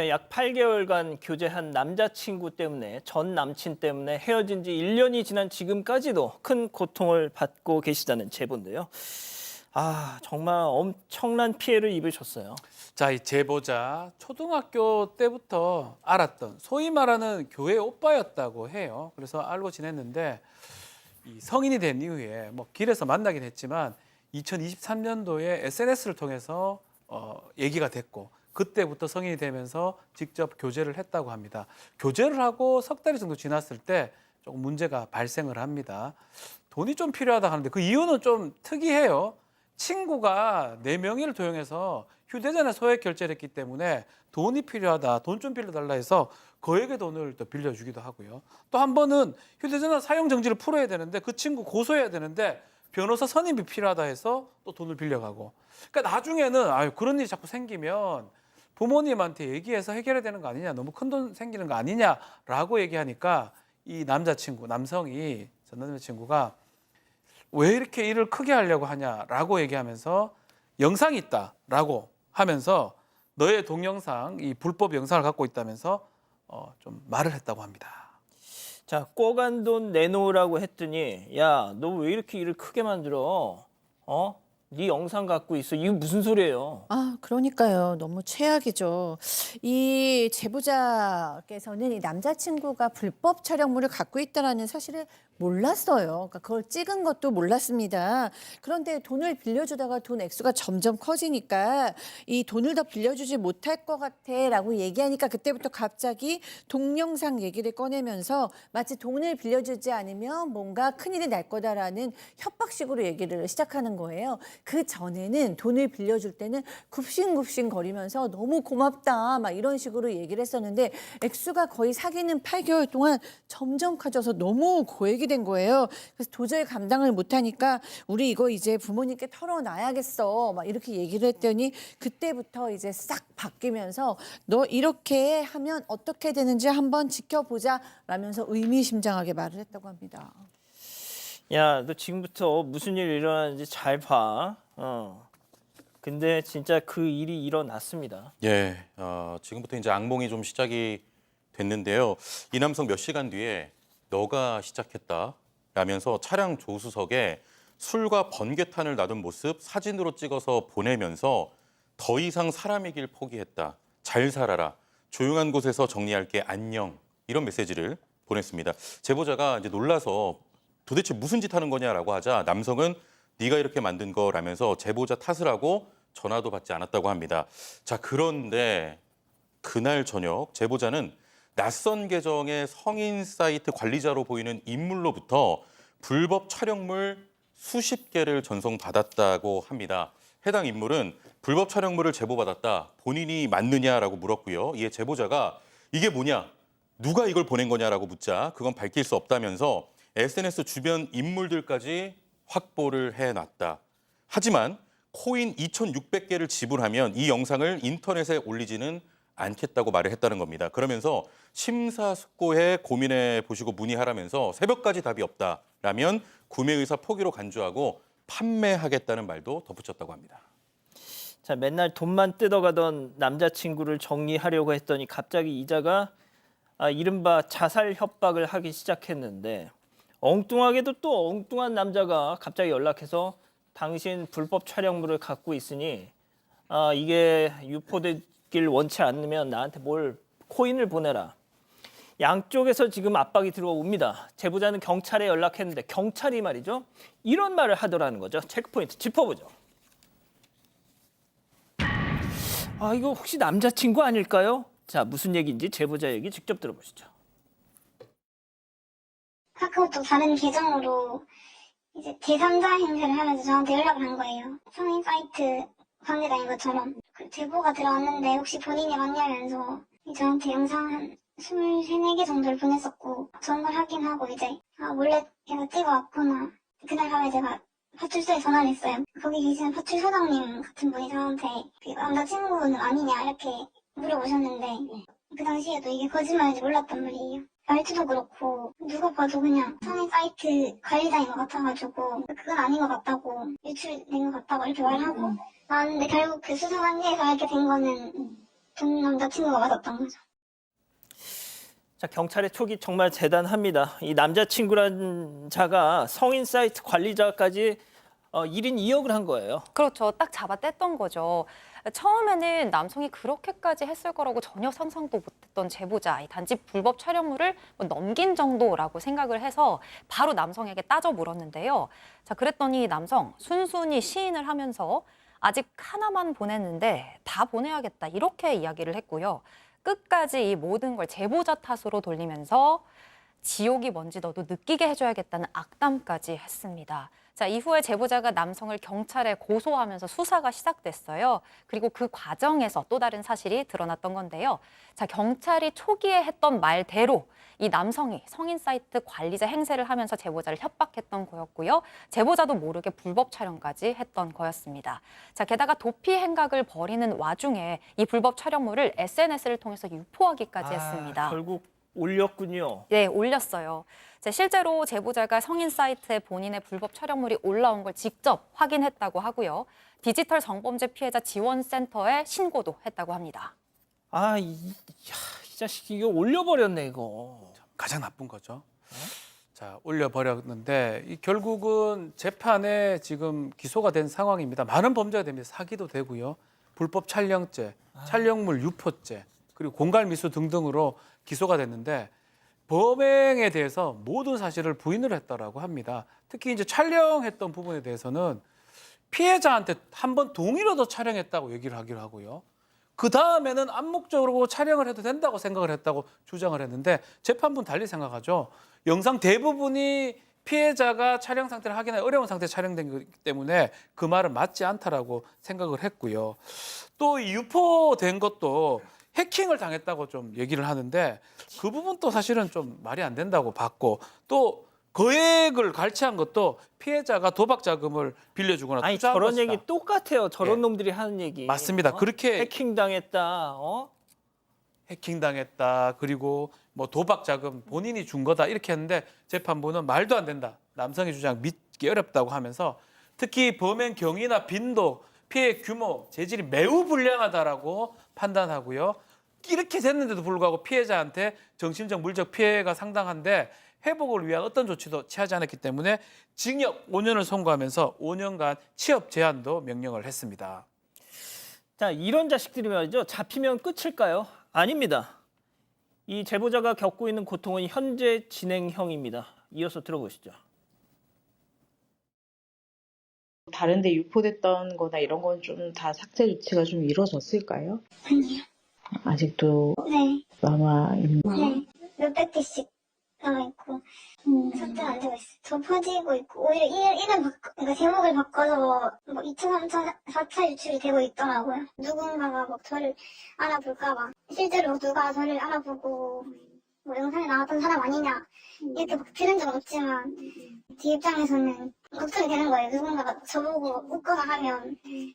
자, 약 8개월간 교제한 남자친구 때문에, 전 남친 때문에 헤어진 지 1년이 지난 지금까지도 큰 고통을 받고 계시다는 제보인데요. 정말 엄청난 피해를 입으셨어요. 자, 이 제보자 초등학교 때부터 알았던 소위 말하는 교회 오빠였다고 해요. 그래서 알고 지냈는데 이 성인이 된 이후에 뭐 길에서 만나긴 했지만 2023년도에 SNS를 통해서 얘기가 됐고 그때부터 성인이 되면서 직접 교제를 했다고 합니다. 교제를 하고 석 달 정도 지났을 때 조금 문제가 발생을 합니다. 돈이 좀 필요하다 하는데 그 이유는 좀 특이해요. 친구가 네 명의를 도용해서 휴대전화 소액 결제를 했기 때문에 돈이 필요하다, 돈 좀 빌려달라 해서 거액의 돈을 또 빌려주기도 하고요. 또 한 번은 휴대전화 사용 정지를 풀어야 되는데 그 친구 고소해야 되는데 변호사 선임이 필요하다 해서 또 돈을 빌려가고. 그러니까 나중에는 그런 일이 자꾸 생기면 부모님한테 얘기해서 해결해야 되는 거 아니냐, 너무 큰 돈 생기는 거 아니냐라고 얘기하니까 이 남자친구, 남성이 전 남자친구가 왜 이렇게 일을 크게 하려고 하냐라고 얘기하면서 영상이 있다라고 하면서 너의 동영상, 이 불법 영상을 갖고 있다면서 좀 말을 했다고 합니다. 자, 꿔간 돈 내놓으라고 했더니, 야, 너 왜 이렇게 일을 크게 만들어? 네 영상 갖고 있어. 이게 무슨 소리예요? 그러니까요. 너무 최악이죠. 이 제보자께서는 이 남자친구가 불법 촬영물을 갖고 있다는 사실을 몰랐어요. 그러니까 그걸 찍은 것도 몰랐습니다. 그런데 돈을 빌려주다가 돈 액수가 점점 커지니까 이 돈을 더 빌려주지 못할 것 같아라고 얘기하니까 그때부터 갑자기 동영상 얘기를 꺼내면서 마치 돈을 빌려주지 않으면 뭔가 큰일이 날 거다라는 협박식으로 얘기를 시작하는 거예요. 그 전에는 돈을 빌려줄 때는 굽신굽신 거리면서 너무 고맙다 막 이런 식으로 얘기를 했었는데 액수가 거의 사귀는 8개월 동안 점점 커져서 너무 고액이 된 거예요. 그래서 도저히 감당을 못하니까 우리 이거 이제 부모님께 털어놔야겠어 막 이렇게 얘기를 했더니 그때부터 이제 싹 바뀌면서 너 이렇게 하면 어떻게 되는지 한번 지켜보자 라면서 의미심장하게 말을 했다고 합니다. 야, 너 지금부터 무슨 일 일어나는지 잘 봐. 근데 진짜 그 일이 일어났습니다. 예, 지금부터 이제 악몽이 좀 시작이 됐는데요. 이 남성 몇 시간 뒤에 너가 시작했다 라면서 차량 조수석에 술과 번개탄을 놔둔 모습 사진으로 찍어서 보내면서 더 이상 사람이길 포기했다. 잘 살아라. 조용한 곳에서 정리할게. 안녕. 이런 메시지를 보냈습니다. 제보자가 이제 놀라서 도대체 무슨 짓 하는 거냐라고 하자 남성은 네가 이렇게 만든 거라면서 제보자 탓을 하고 전화도 받지 않았다고 합니다. 자, 그런데 그날 저녁 제보자는 낯선 계정의 성인 사이트 관리자로 보이는 인물로부터 불법 촬영물 수십 개를 전송받았다고 합니다. 해당 인물은 불법 촬영물을 제보받았다. 본인이 맞느냐라고 물었고요. 이에 제보자가 이게 뭐냐? 누가 이걸 보낸 거냐라고 묻자 그건 밝힐 수 없다면서 SNS 주변 인물들까지 확보를 해놨다. 하지만 코인 2,600개를 지불하면 이 영상을 인터넷에 올리지는 않겠다고 말을 했다는 겁니다. 그러면서 심사숙고해 고민해 보시고 문의하라면서 새벽까지 답이 없다라면 구매 의사 포기로 간주하고 판매하겠다는 말도 덧붙였다고 합니다. 자, 맨날 돈만 뜯어가던 남자친구를 정리하려고 했더니 갑자기 이자가 이른바 자살 협박을 하기 시작했는데 엉뚱하게도 또 엉뚱한 남자가 갑자기 연락해서 당신 불법 촬영물을 갖고 있으니 이게 유포되길 원치 않으면 나한테 뭘 코인을 보내라. 양쪽에서 지금 압박이 들어옵니다. 제보자는 경찰에 연락했는데 경찰이 말이죠. 이런 말을 하더라는 거죠. 체크포인트 짚어보죠. 이거 혹시 남자친구 아닐까요? 자, 무슨 얘기인지 제보자 얘기 직접 들어보시죠. 카카오톡 다른 계정으로 이제 제3자 행세를 하면서 저한테 연락을 한 거예요. 성인 사이트 관계자인 것처럼. 그 제보가 들어왔는데 혹시 본인이 맞냐면서 저한테 영상 한 23, 24개 정도를 보냈었고 정말 확인하고 이제 몰래 걔가 찍어왔구나. 그날 밤에 제가 파출소에 전화를 했어요. 거기 계시는 파출소장님 같은 분이 저한테 그 남자친구는 아니냐 이렇게 물어보셨는데 그 당시에도 이게 거짓말인지 몰랐단 말이에요. 말투도 그렇고 누가 봐도 그냥 성인 사이트 관리자인 것 같아가지고 그건 아닌 것 같다고 유출된 것 같다고 이렇게 말하고 나왔는데 결국 그 수사 단계에서 알게 된 거는 전 남자친구가 맞았던 거죠. 자, 경찰의 촉이 정말 대단합니다. 이 남자친구란 자가 성인 사이트 관리자까지 1인 2역을 한 거예요. 그렇죠. 딱 잡아뗐던 거죠. 처음에는 남성이 그렇게까지 했을 거라고 전혀 상상도 못했던 제보자, 이 단지 불법 촬영물을 넘긴 정도라고 생각을 해서 바로 남성에게 따져 물었는데요. 자, 그랬더니 남성 순순히 시인을 하면서 아직 하나만 보냈는데 다 보내야겠다 이렇게 이야기를 했고요. 끝까지 이 모든 걸 제보자 탓으로 돌리면서 지옥이 뭔지 너도 느끼게 해줘야겠다는 악담까지 했습니다. 자, 이후에 제보자가 남성을 경찰에 고소하면서 수사가 시작됐어요. 그리고 그 과정에서 또 다른 사실이 드러났던 건데요. 자, 경찰이 초기에 했던 말대로 이 남성이 성인 사이트 관리자 행세를 하면서 제보자를 협박했던 거였고요. 제보자도 모르게 불법 촬영까지 했던 거였습니다. 자, 게다가 도피 행각을 벌이는 와중에 이 불법 촬영물을 SNS를 통해서 유포하기까지 했습니다. 결국 올렸군요. 네, 올렸어요. 자, 실제로 제보자가 성인 사이트에 본인의 불법 촬영물이 올라온 걸 직접 확인했다고 하고요. 디지털 성범죄 피해자 지원센터에 신고도 했다고 합니다. 이 자식이 이거 올려버렸네 이거. 가장 나쁜 거죠. 자, 올려버렸는데 결국은 재판에 지금 기소가 된 상황입니다. 많은 범죄가 됩니다. 사기도 되고요. 불법 촬영죄, 촬영물 유포죄, 그리고 공갈미수 등등으로 기소가 됐는데 범행에 대해서 모든 사실을 부인을 했다라고 합니다. 특히 이제 촬영했던 부분에 대해서는 피해자한테 한 번 동의로도 촬영했다고 얘기를 하기로 하고요. 그 다음에는 암묵적으로 촬영을 해도 된다고 생각을 했다고 주장을 했는데 재판부는 달리 생각하죠. 영상 대부분이 피해자가 촬영 상태를 확인하기 어려운 상태에 촬영된 거기 때문에 그 말은 맞지 않다라고 생각을 했고요. 또 유포된 것도 해킹을 당했다고 좀 얘기를 하는데 그 부분도 사실은 좀 말이 안 된다고 봤고 또 거액을 갈취한 것도 피해자가 도박 자금을 빌려주거나 아니 그렇죠. 투자한 저런 것이다. 얘기 똑같아요. 저런 예. 놈들이 하는 얘기. 맞습니다. 그렇게 해킹 당했다. 해킹당했다. 그리고 뭐 도박 자금 본인이 준 거다 이렇게 했는데 재판부는 말도 안 된다. 남성의 주장 믿기 어렵다고 하면서 특히 범행 경위나 빈도, 피해 규모, 재질이 매우 불량하다라고 판단하고요. 이렇게 됐는데도 불구하고 피해자한테 정신적, 물적 피해가 상당한데 회복을 위한 어떤 조치도 취하지 않았기 때문에 징역 5년을 선고하면서 5년간 취업 제한도 명령을 했습니다. 자, 이런 자식들이 말이죠. 잡히면 끝일까요? 아닙니다. 이 제보자가 겪고 있는 고통은 현재 진행형입니다. 이어서 들어보시죠. 다른 데 유포됐던 거나 이런 건 좀 다 삭제 조치가 좀 이루어졌을까요? 아니요. 아직도 네. 남아있는 네. 몇백 개씩 남아있고, 삭제는 안 되고 있어요. 더 퍼지고 있고, 오히려 그러니까 제목을 바꿔서 뭐 2차, 3차, 4차 유출이 되고 있더라고요. 누군가가 막 저를 알아볼까봐. 실제로 누가 저를 알아보고, 뭐 영상에 나왔던 사람 아니냐, 이렇게 막 들은 적은 없지만, 제 입장에서는 걱정이 되는 거예요. 누군가가 저보고 웃거나 하면, 네.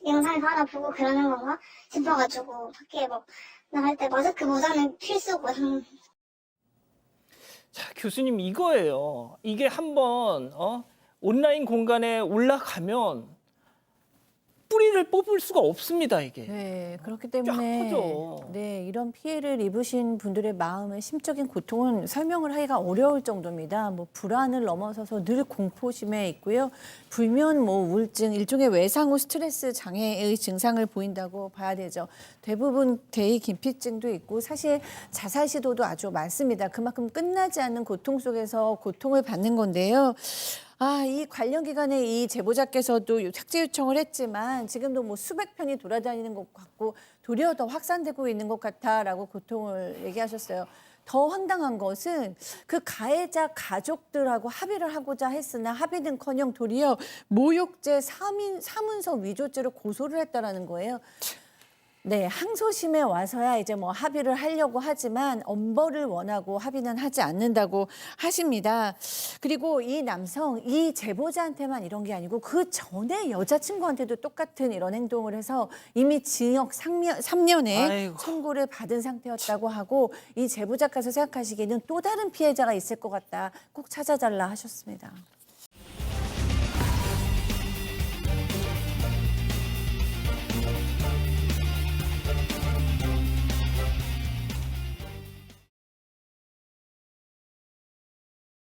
영상에서 알아보고 그러는 건가 싶어가지고, 밖에 막 나갈 때 마스크 모자는 필수고, 자, 교수님 이거예요. 이게 한번 온라인 공간에 올라가면 뿌리를 뽑을 수가 없습니다, 이게. 네, 그렇기 쫙 때문에 퍼져. 네, 이런 피해를 입으신 분들의 마음의 심적인 고통은 설명을 하기가 어려울 정도입니다. 뭐 불안을 넘어서서 늘 공포심에 있고요. 불면 뭐 우울증, 일종의 외상후 스트레스 장애의 증상을 보인다고 봐야 되죠. 대부분 대의 기피증도 있고 사실 자살 시도도 아주 많습니다. 그만큼 끝나지 않는 고통 속에서 고통을 받는 건데요. 이 관련 기관에 이 제보자께서도 삭제 요청을 했지만 지금도 뭐 수백 편이 돌아다니는 것 같고 도리어 더 확산되고 있는 것 같다라고 고통을 얘기하셨어요. 더 황당한 것은 그 가해자 가족들하고 합의를 하고자 했으나 합의는커녕 도리어 모욕죄 사문서 위조죄로 고소를 했다라는 거예요. 네, 항소심에 와서야 이제 뭐 합의를 하려고 하지만 엄벌을 원하고 합의는 하지 않는다고 하십니다. 그리고 이 남성, 이 제보자한테만 이런 게 아니고 그 전에 여자친구한테도 똑같은 이런 행동을 해서 이미 징역 3년의 아이고. 선고를 받은 상태였다고 하고 이 제보자께서 생각하시기에는 또 다른 피해자가 있을 것 같다. 꼭 찾아달라 하셨습니다.